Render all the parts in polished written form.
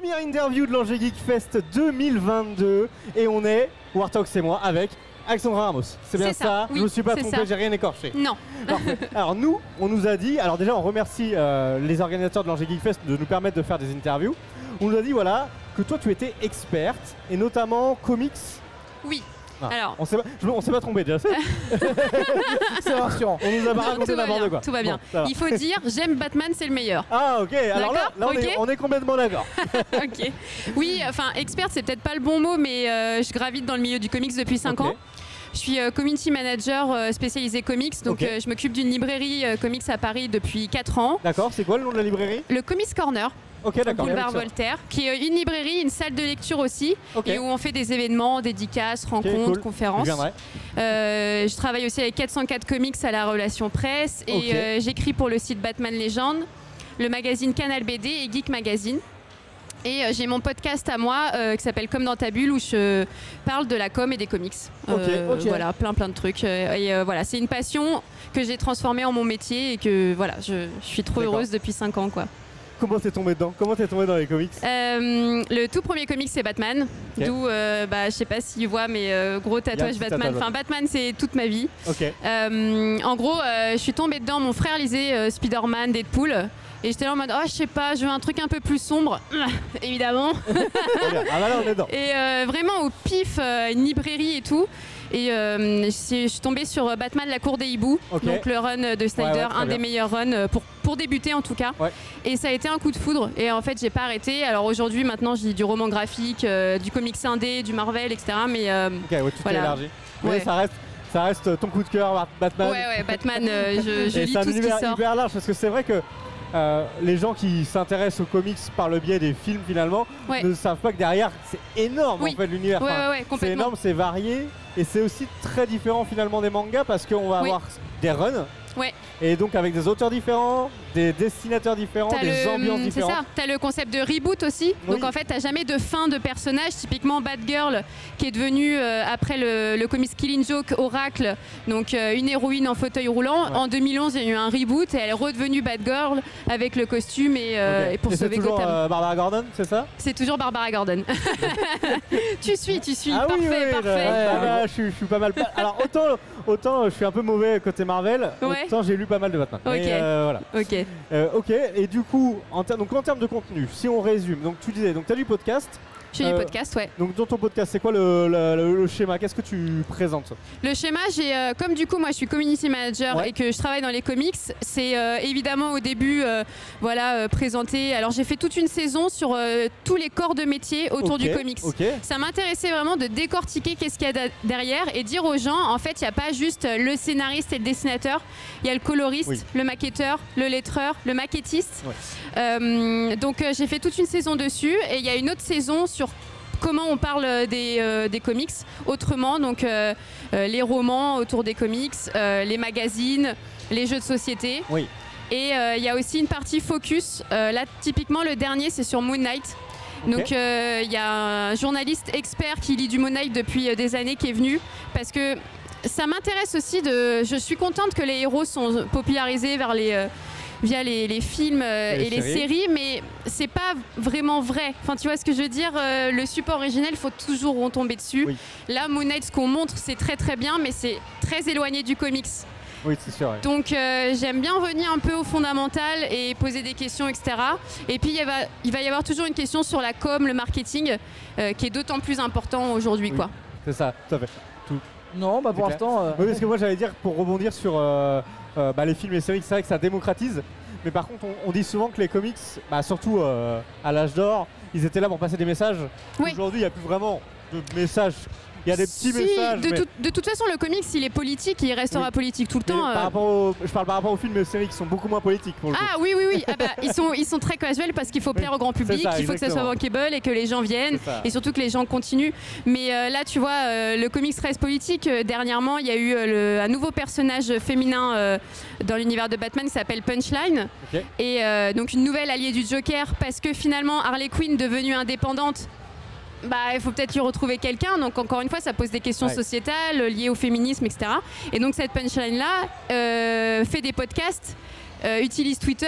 première interview de l'Angers Geek Fest 2022 et on est, Warthog c'est moi, avec Alexandra Ramos. C'est bien ça, oui, je me suis pas trompé, j'ai rien écorché. Non. Parfait. Alors nous, on nous a dit, alors déjà on remercie les organisateurs de l'Angers Geek Fest de nous permettre de faire des interviews. On nous a dit voilà, que toi tu étais experte et notamment comics. Oui. Ah, alors, on s'est pas trompé déjà. C'est rassurant. On nous a pas raconté n'importe quoi. Tout va bien. Bon, il faut dire, j'aime Batman, c'est le meilleur. Ah ok. Alors là okay. on est complètement d'accord. Ok. Oui, enfin experte, c'est peut-être pas le bon mot, mais je gravite dans le milieu du comics depuis 5 ans. Je suis community manager spécialisé comics, donc je m'occupe d'une librairie comics à Paris depuis 4 ans. D'accord. C'est quoi le nom de la librairie? Le Comics Corner. Ok, d'accord. Boulevard Voltaire, qui est une librairie, une salle de lecture aussi, et où on fait des événements, dédicaces, rencontres, conférences. Je travaille aussi avec 404 Comics à la relation presse et j'écris pour le site Batman Legend, le magazine Canal BD et Geek Magazine. Et j'ai mon podcast à moi qui s'appelle Comme dans ta bulle où je parle de la com et des comics. Voilà, plein de trucs. Voilà, c'est une passion que j'ai transformée en mon métier et que voilà, je suis trop heureuse depuis 5 ans quoi. Comment t'es tombé dedans? Comment t'es tombé dans les comics? Le tout premier comic c'est Batman, d'où je sais pas s'il voit mais gros tatouage Batman. Enfin Batman c'est toute ma vie. En gros je suis tombée dedans, mon frère lisait Spider-Man, Deadpool. Et j'étais là en mode, oh je sais pas, je veux un truc un peu plus sombre, évidemment. Ah bah là on est dedans. Et vraiment au pif, une librairie et tout. Et je suis tombée sur Batman la cour des hiboux, donc le run de Snyder, un des meilleurs runs pour débuter en tout cas. Et ça a été un coup de foudre et en fait j'ai pas arrêté. Alors aujourd'hui maintenant je lis du roman graphique, du comics indé, du Marvel, etc. Mais tout est élargi. Mais ça reste ton coup de cœur Batman. Ouais, Batman, je lis tout ce qui sort. C'est un univers hyper large parce que c'est vrai que les gens qui s'intéressent aux comics par le biais des films finalement ne savent pas que derrière c'est énorme en fait l'univers. C'est énorme, c'est varié et c'est aussi très différent finalement des mangas parce qu'on va avoir des runs. Et donc avec des auteurs différents, des dessinateurs différents, des ambiances différentes. C'est ça, t'as le concept de reboot aussi. Donc en fait t'as jamais de fin de personnage. Typiquement Batgirl qui est devenue après le comics Killing Joke Oracle, donc une héroïne en fauteuil roulant. En 2011 il y a eu un reboot et elle est redevenue Batgirl avec le costume et pour sauver Gotham. C'est toujours Barbara Gordon, c'est ça? C'est toujours Barbara Gordon. Tu suis, ah parfait, parfait. Je suis pas mal. Alors autant je suis un peu mauvais côté Marvel, autant j'ai lu pas mal de Batman. Voilà. Ok, et du coup, en termes de contenu, si on résume, donc tu disais, donc tu as du podcast. J'ai du podcast, Donc dans ton podcast, c'est quoi le schéma? Qu'est-ce que tu présentes? Le schéma, comme du coup moi je suis community manager et que je travaille dans les comics, c'est évidemment au début présenter. Alors j'ai fait toute une saison sur tous les corps de métier autour du comics. Ça m'intéressait vraiment de décortiquer qu'est-ce qu'il y a derrière et dire aux gens en fait il n'y a pas juste le scénariste et le dessinateur, il y a le coloriste, le maquetteur, le lettreur, le maquettiste. Donc j'ai fait toute une saison dessus et il y a une autre saison sur comment on parle des comics autrement, donc les romans autour des comics, les magazines, les jeux de société. Et il y a aussi une partie focus. Là, typiquement, le dernier, c'est sur Moon Knight. Donc il y a un journaliste expert qui lit du Moon Knight depuis des années qui est venu parce que ça m'intéresse aussi je suis contente que les héros sont popularisés via les films et les séries, mais c'est pas vraiment vrai. Enfin, tu vois ce que je veux dire? Le support originel, il faut toujours retomber dessus. Là, Moon Knight, ce qu'on montre, c'est très très bien, mais c'est très éloigné du comics. Oui, c'est sûr. Donc j'aime bien revenir un peu au fondamental et poser des questions, etc. Et puis il va y avoir toujours une question sur la com, le marketing, qui est d'autant plus important aujourd'hui. C'est ça, tout à fait. Non, pour l'instant... Oui, parce que moi j'allais dire, pour rebondir sur les films et les séries, c'est vrai que ça démocratise. Mais par contre, on dit souvent que les comics, surtout à l'âge d'or, ils étaient là pour passer des messages. Aujourd'hui, il n'y a plus vraiment de messages. Il y a des petits messages. De toute façon, le comics, il est politique, il restera politique tout le temps. Je parle par rapport aux films et aux séries qui sont beaucoup moins politiques. Pour le coup. Oui. Ils sont très casuels parce qu'il faut plaire au grand public, il faut que ça soit bankable et que les gens viennent et surtout que les gens continuent. Mais là, tu vois, le comics reste politique. Dernièrement, il y a eu un nouveau personnage féminin dans l'univers de Batman qui s'appelle Punchline. Et donc une nouvelle alliée du Joker parce que finalement, Harley Quinn, devenue indépendante, il faut peut-être lui retrouver quelqu'un. Donc encore une fois, ça pose des questions sociétales liées au féminisme, etc. Et donc cette punchline-là fait des podcasts, utilise Twitter.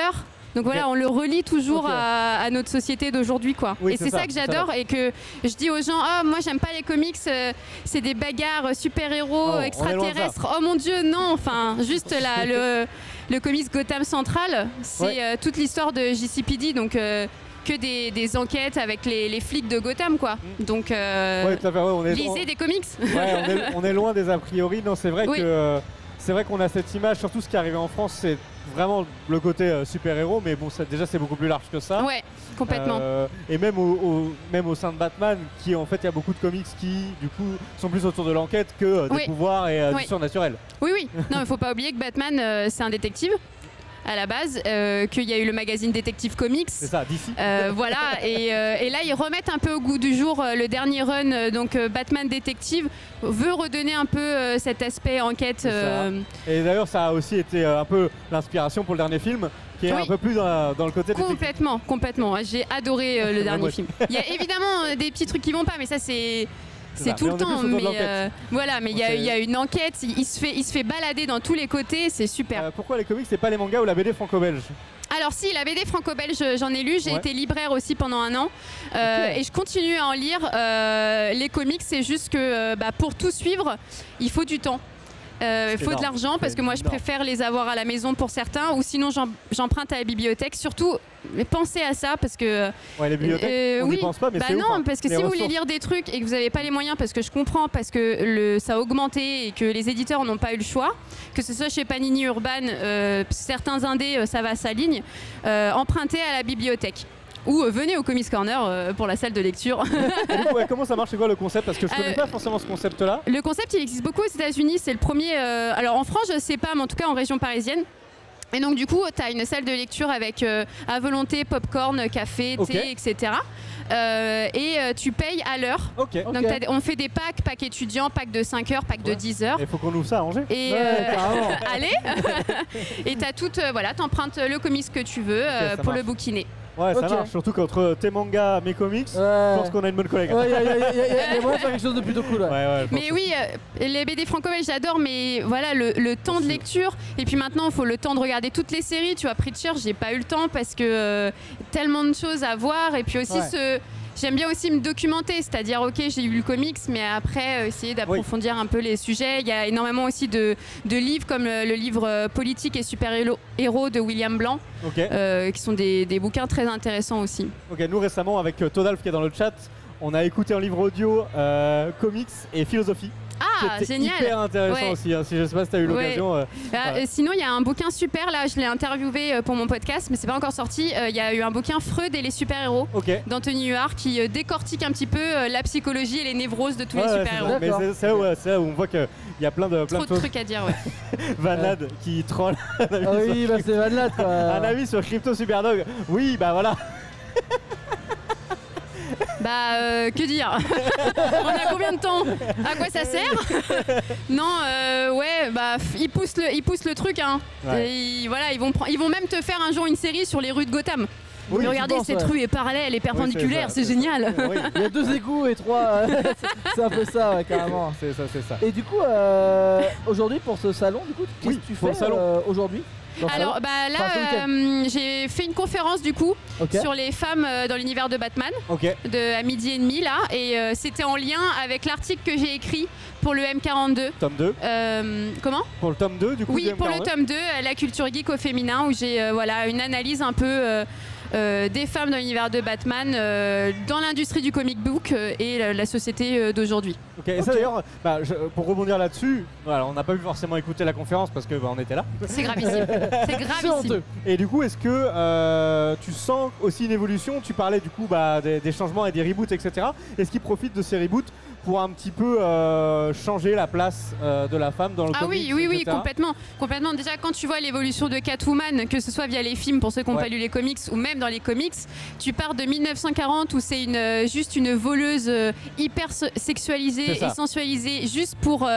Donc voilà, on le relie toujours à notre société d'aujourd'hui, quoi. Oui, et c'est ça que j'adore et que je dis aux gens, oh moi j'aime pas les comics, c'est des bagarres super-héros extraterrestres. Oh mon Dieu, non, enfin juste là, le comics Gotham Central, c'est toute l'histoire de JCPD, donc que des enquêtes avec les flics de Gotham, quoi. Donc lisez des comics. On est loin des a priori. Non, c'est vrai que c'est vrai qu'on a cette image, surtout ce qui est arrivé en France, c'est vraiment le côté super-héros, mais bon, déjà c'est beaucoup plus large que ça. Ouais, complètement. Et même au sein de Batman, qui en fait, il y a beaucoup de comics qui, du coup, sont plus autour de l'enquête que des pouvoirs et du surnaturel. Oui. Non, il faut pas oublier que Batman, c'est un détective à la base, qu'il y a eu le magazine Détective Comics. C'est ça, d'ici. Voilà, et là ils remettent un peu au goût du jour le dernier run, donc Batman Détective veut redonner un peu cet aspect enquête. Et d'ailleurs ça a aussi été un peu l'inspiration pour le dernier film, qui est un peu plus dans le côté complètement, détective. Complètement. J'ai adoré le dernier film. Il y a évidemment des petits trucs qui vont pas, mais ça c'est tout le temps, mais voilà, mais il y a une enquête, il se fait balader dans tous les côtés, c'est super. Pourquoi les comics, c'est pas les mangas ou la BD franco-belge? Alors si, la BD franco-belge, j'en ai lu, j'ai été libraire aussi pendant un an et je continue à en lire. Les comics, c'est juste que pour tout suivre, il faut du temps. Il faut de l'argent parce que moi je préfère les avoir à la maison pour certains, ou sinon j'emprunte à la bibliothèque. Surtout, pensez à ça parce que les bibliothèques, on n'y pense pas, mais c'est non, parce que si vous voulez lire des trucs et que vous n'avez pas les moyens, parce que je comprends, parce que ça a augmenté et que les éditeurs n'ont pas eu le choix, que ce soit chez Panini Urban, certains indés, ça va à sa ligne, empruntez à la bibliothèque. Ou venez au Comics Corner pour la salle de lecture. Et du coup, comment ça marche, c'est quoi le concept? Parce que je connais pas forcément ce concept-là. Le concept, il existe beaucoup aux États-Unis. C'est le premier. Alors en France, je sais pas, mais en tout cas en région parisienne. Et donc du coup, tu as une salle de lecture avec à volonté popcorn, café, thé, etc. Et tu payes à l'heure. Donc on fait des packs étudiants, pack de 5 heures, pack de 10 heures. Il faut qu'on ouvre ça à Angers. Et allez. Et tu as tout, t'empruntes le comics que tu veux pour le bouquiner. Ouais, ça marche, surtout qu'entre tes mangas, mes comics, je pense qu'on a une bonne collègue. Ouais, il y a moyen de faire quelque chose de plutôt cool. Mais oui, les BD franco-belges, j'adore, mais voilà, le temps de lecture. Et puis maintenant, il faut le temps de regarder toutes les séries. Tu vois, Preacher, j'ai pas eu le temps parce que tellement de choses à voir. Et puis aussi, j'aime bien aussi me documenter, c'est-à-dire, ok, j'ai lu le comics, mais après, essayer d'approfondir un peu les sujets. Il y a énormément aussi de livres, comme le livre Politique et super-héros de William Blanc, qui sont des bouquins très intéressants aussi. Ok, nous récemment, avec Todalf qui est dans le chat, on a écouté un livre audio comics et philosophie. Ah, génial! Hyper intéressant aussi, hein, si je sais pas si tu as eu l'occasion. Sinon, il y a un bouquin super, là, je l'ai interviewé pour mon podcast, mais c'est pas encore sorti. Il y a eu un bouquin Freud et les super-héros d'Anthony Huard qui décortique un petit peu la psychologie et les névroses de tous les super-héros. Mais c'est là où on voit qu'il y a plein de trucs à dire, Vanad qui troll. Oui, c'est Vanad, quoi. Un avis sur Crypto Superdog. Oui, bah voilà. Que dire? On a combien de temps? À quoi ça sert? Non, ils poussent le truc, hein. Et voilà, ils vont même te faire un jour une série sur les rues de Gotham. Oui, regardez, cette rue est parallèle et perpendiculaire, c'est génial. Il y a 2 égouts et 3. C'est un peu ça, carrément. C'est ça. Et du coup, aujourd'hui, pour ce salon, qu'est-ce que tu fais aujourd'hui? Alors là, j'ai fait une conférence du coup sur les femmes dans l'univers de Batman à 12h30 là, et c'était en lien avec l'article que j'ai écrit pour le M42. Tome 2. Comment? Pour le tome 2 du coup. Oui, pour le tome 2, la culture geek au féminin, où j'ai une analyse un peu des femmes dans l'univers de Batman, dans l'industrie du comic book et la société d'aujourd'hui. Et ça d'ailleurs, pour rebondir là-dessus, on n'a pas pu forcément écouter la conférence parce que on était là. C'est gravissime. C'est gravissime. Et du coup, est-ce que tu sens aussi une évolution? Tu parlais du coup des changements et des reboots, etc. Est-ce qu'ils profitent de ces reboots pour un petit peu changer la place de la femme dans le comics, oui, complètement. Déjà, quand tu vois l'évolution de Catwoman, que ce soit via les films pour ceux qui n'ont pas lu les comics ou même dans les comics, tu pars de 1940 où c'est juste une voleuse hyper sexualisée et sensualisée juste pour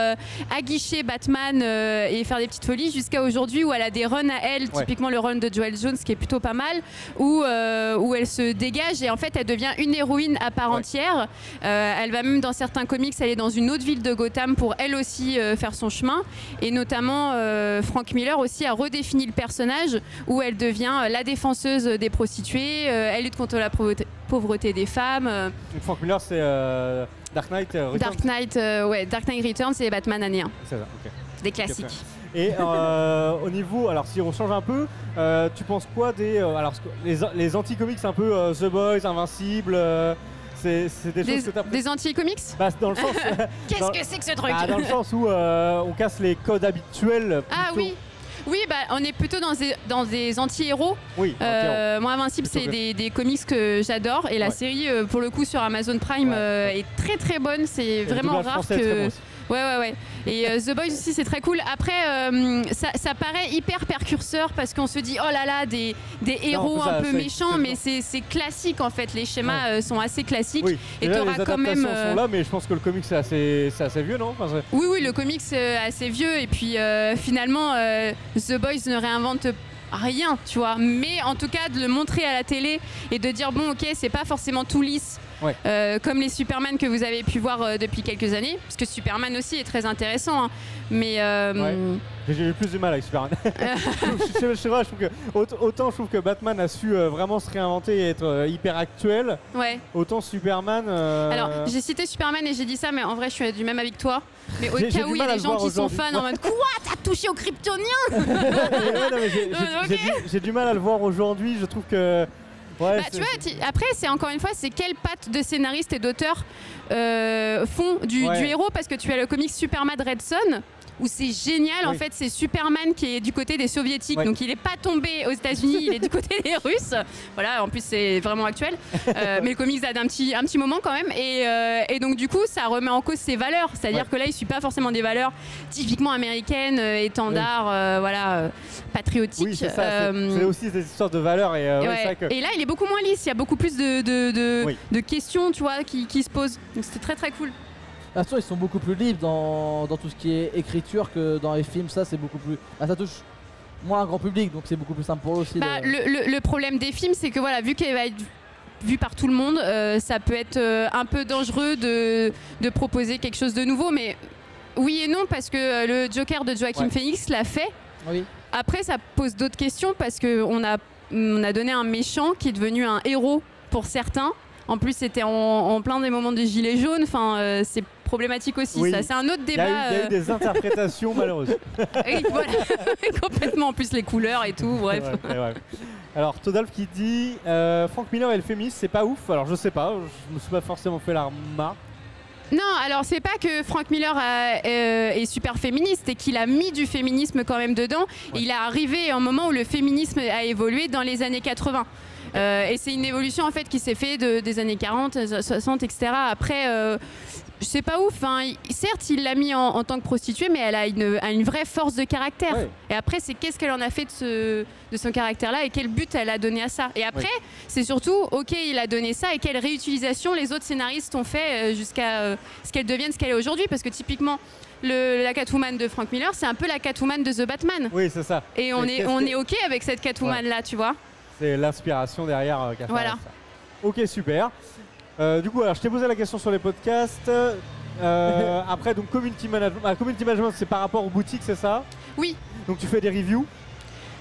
aguicher Batman et faire des petites folies, jusqu'à aujourd'hui où elle a des runs à elle, typiquement le run de Joel Jones qui est plutôt pas mal, où elle se dégage et en fait elle devient une héroïne à part entière. Elle va même dans certains prochain comics, elle est dans une autre ville de Gotham pour elle aussi faire son chemin. Et notamment, Frank Miller aussi a redéfini le personnage où elle devient la défenseuse des prostituées, elle lutte contre la pauvreté des femmes. Frank Miller, c'est Dark Knight Returns. Dark Knight Returns, c'est Batman année 1. C'est ça, ok. Des classiques. Et au niveau, alors si on change un peu, tu penses quoi les anti-comics un peu The Boys, Invincible c'est des choses que tu as... Des anti-comics dans le sens... Qu'est-ce que c'est que ce truc? Dans le sens où on casse les codes habituels. Ah oui. Oui, on est plutôt dans des anti-héros. Oui, moi, Invincible, c'est des comics que j'adore. Et la série, pour le coup, sur Amazon Prime, est très très bonne. C'est vraiment rare que... Ouais. Et The Boys aussi, c'est très cool. Après, ça paraît hyper précurseur parce qu'on se dit, oh là là, des héros un peu méchants, mais c'est classique en fait. Les schémas sont assez classiques. Oui. Et tu auras quand même. Les adaptations sont là, mais je pense que le comics c'est assez vieux, non? Oui, le comics c'est assez vieux. Et puis finalement, The Boys ne réinvente rien, tu vois. Mais en tout cas, de le montrer à la télé et de dire, bon, ok, c'est pas forcément tout lisse. Ouais. Comme les Superman que vous avez pu voir depuis quelques années, parce que Superman aussi est très intéressant, hein. Mais j'ai eu plus de mal avec Superman. je trouve que autant je trouve que Batman a su vraiment se réinventer et être hyper actuel. Ouais. Autant Superman. Alors j'ai cité Superman et j'ai dit ça, mais en vrai je suis du même avec toi. Mais au cas où il y a des gens qui sont fans en mode quoi, t'as touché au Kryptonien. J'ai du mal à le voir aujourd'hui. Je trouve que. Ouais, tu vois, après, c'est encore une fois, c'est quelle patte de scénaristes et d'auteurs font du héros, parce que tu as le comic Superman Red Son, où c'est génial, en fait, c'est Superman qui est du côté des soviétiques, donc il n'est pas tombé aux États-Unis, il est du côté des Russes. Voilà, en plus c'est vraiment actuel, mais le comics date d'un petit moment quand même, et donc du coup ça remet en cause ses valeurs, c'est-à-dire que là il suit pas forcément des valeurs typiquement américaines, étendards, patriotiques. Oui, c'est ça, c'est aussi des histoires de valeurs, et et là il est beaucoup moins lisse, il y a beaucoup plus de questions, tu vois, qui se posent, donc c'était très très cool. De toute façon, ils sont beaucoup plus libres dans tout ce qui est écriture que dans les films. Ça, c'est beaucoup plus. Ça touche moins un grand public, donc c'est beaucoup plus simple pour eux aussi. Le problème des films, c'est que voilà, vu qu'elle va être vue par tout le monde, ça peut être un peu dangereux de proposer quelque chose de nouveau. Mais oui et non, parce que le Joker de Joaquin Phoenix l'a fait. Oui. Après, ça pose d'autres questions parce qu'on a donné un méchant qui est devenu un héros pour certains. En plus, c'était en plein des moments des gilets jaunes. Enfin, c'est problématique aussi. Ça, c'est un autre débat. Il y a eu des interprétations malheureuses. Et voilà, complètement. En plus, les couleurs et tout. Bref. Ouais. Alors, Todolf qui dit Frank Miller et le féminisme, c'est pas ouf. Alors, je sais pas. Je me suis pas forcément fait la remarque. Non, alors c'est pas que Frank Miller est super féministe et qu'il a mis du féminisme quand même dedans. Il est arrivé à un moment où le féminisme a évolué dans les années 80. Et c'est une évolution en fait qui s'est fait des années 40, 60, etc. Après, c'est pas ouf. Hein. Certes, il l'a mis en tant que prostituée, mais elle a une vraie force de caractère. Ouais. Et après, c'est qu'est-ce qu'elle en a fait de son caractère-là et quel but elle a donné à ça. Et après, c'est surtout, ok, il a donné ça et quelle réutilisation les autres scénaristes ont fait jusqu'à ce qu'elle devienne ce qu'elle est aujourd'hui. Parce que typiquement, la Catwoman de Frank Miller, c'est un peu la Catwoman de The Batman. Oui, c'est ça. Et on est ok avec cette Catwoman-là, tu vois. C'est l'inspiration derrière qu'a fait ça. Ok, super. Du coup, alors, je t'ai posé la question sur les podcasts. Après, donc community management. Community management, c'est par rapport aux boutiques, c'est ça? Oui. Donc tu fais des reviews?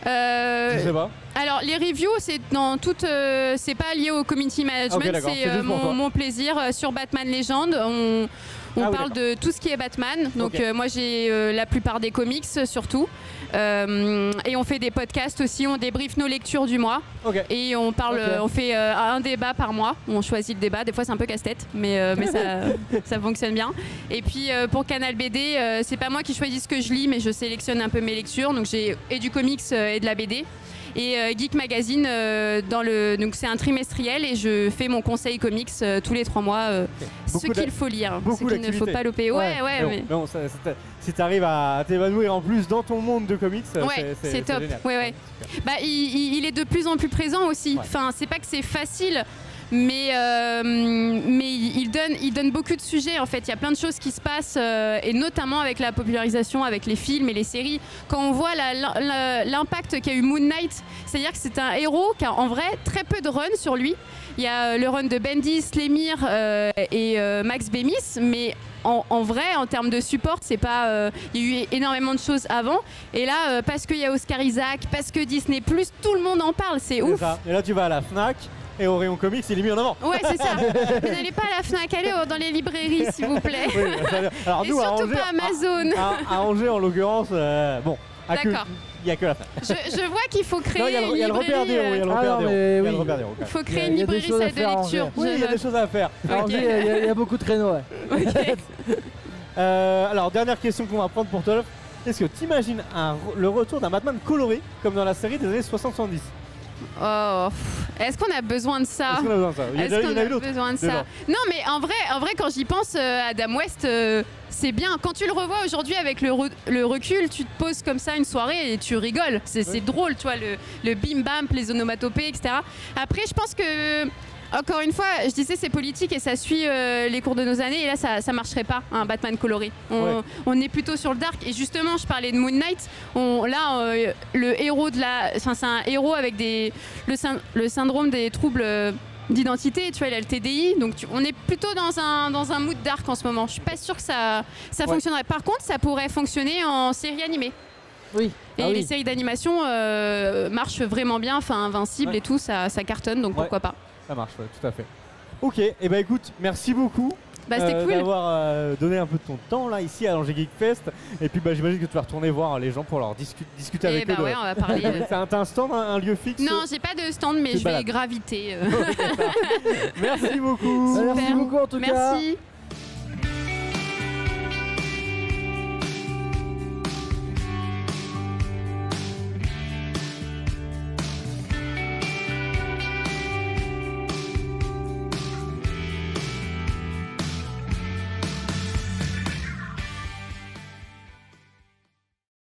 Je sais pas. Alors les reviews, c'est dans toute, c'est pas lié au community management, c'est mon plaisir sur Batman Legend. On parle de tout ce qui est Batman. Donc moi j'ai la plupart des comics surtout. Et on fait des podcasts aussi, on débriefe nos lectures du mois. Et on parle, on fait un débat par mois. On choisit le débat, des fois c'est un peu casse-tête, mais ça fonctionne bien. Et puis pour Canal BD, c'est pas moi qui choisis ce que je lis, mais je sélectionne un peu mes lectures. Donc j'ai et du comics et de la BD. Et Geek Magazine, donc c'est un trimestriel et je fais mon conseil comics tous les 3 mois, ce qu'il faut lire, ce qu'il ne faut pas louper. Non, si tu arrives à t'évanouir en plus dans ton monde de comics, c'est top. Bah, il est de plus en plus présent aussi. Enfin, c'est pas que c'est facile Mais il donne beaucoup de sujets en fait. Il y a plein de choses qui se passent et notamment avec la popularisation, avec les films et les séries. Quand on voit l'impact qu'a eu Moon Knight, c'est-à-dire que c'est un héros qui a en vrai très peu de run sur lui. Il y a le run de Bendis, Lemire et Max Bemis, mais en vrai, en termes de support, c'est pas. Il y a eu énormément de choses avant. Et là, parce qu'il y a Oscar Isaac, parce que Disney+, tout le monde en parle, c'est ouf. Ça. Et là, tu vas à la Fnac. Et au rayon comics, il est mis en avant. Ouais, c'est ça. Mais n'allez pas à la Fnac, allez dans les librairies, s'il vous plaît. Oui, alors, et nous, surtout Angers, pas Amazon. À Angers, en l'occurrence, bon. D'accord. Il n'y a que la Fnac. Je vois qu'il faut créer une librairie. Il y a le repère d'héros. Il faut créer une librairie salle de lecture. Oui, il y a des choses à faire. Il y a beaucoup de créneaux. Alors, dernière question qu'on va prendre pour toi. Est-ce que tu imagines le retour d'un Batman coloré comme dans la série des années 60-70? Oh, est-ce qu'on a besoin de ça? Est-ce qu'on a besoin de ça? Est-ce qu'on a besoin de ça? Non, mais en vrai, quand j'y pense, Adam West, c'est bien. Quand tu le revois aujourd'hui avec le recul, tu te poses comme ça une soirée et tu rigoles. C'est drôle, tu vois, le bim-bam, les onomatopées, etc. Après, je pense que... Encore une fois, je disais c'est politique et ça suit les cours de nos années et là ça marcherait pas, un Batman coloré. On est plutôt sur le dark et justement je parlais de Moon Knight. Le héros c'est un héros avec le syndrome des troubles d'identité, tu vois, il a le TDI, donc on est plutôt dans un mood dark en ce moment. Je suis pas sûre que ça fonctionnerait. Par contre, ça pourrait fonctionner en série animée. Oui. Et les séries d'animation marchent vraiment bien, enfin Invincible et tout, ça cartonne, donc pourquoi pas. Ça marche, tout à fait. Ok, et bah écoute, merci beaucoup d'avoir donné un peu de ton temps là ici à l'Angers Geek Fest. Et puis j'imagine que tu vas retourner voir les gens pour leur discuter avec eux. Ouais, on va parler. T'as un stand, un lieu fixe? Non, j'ai pas de stand, mais je vais graviter. Merci beaucoup. Merci beaucoup en tout cas. Merci.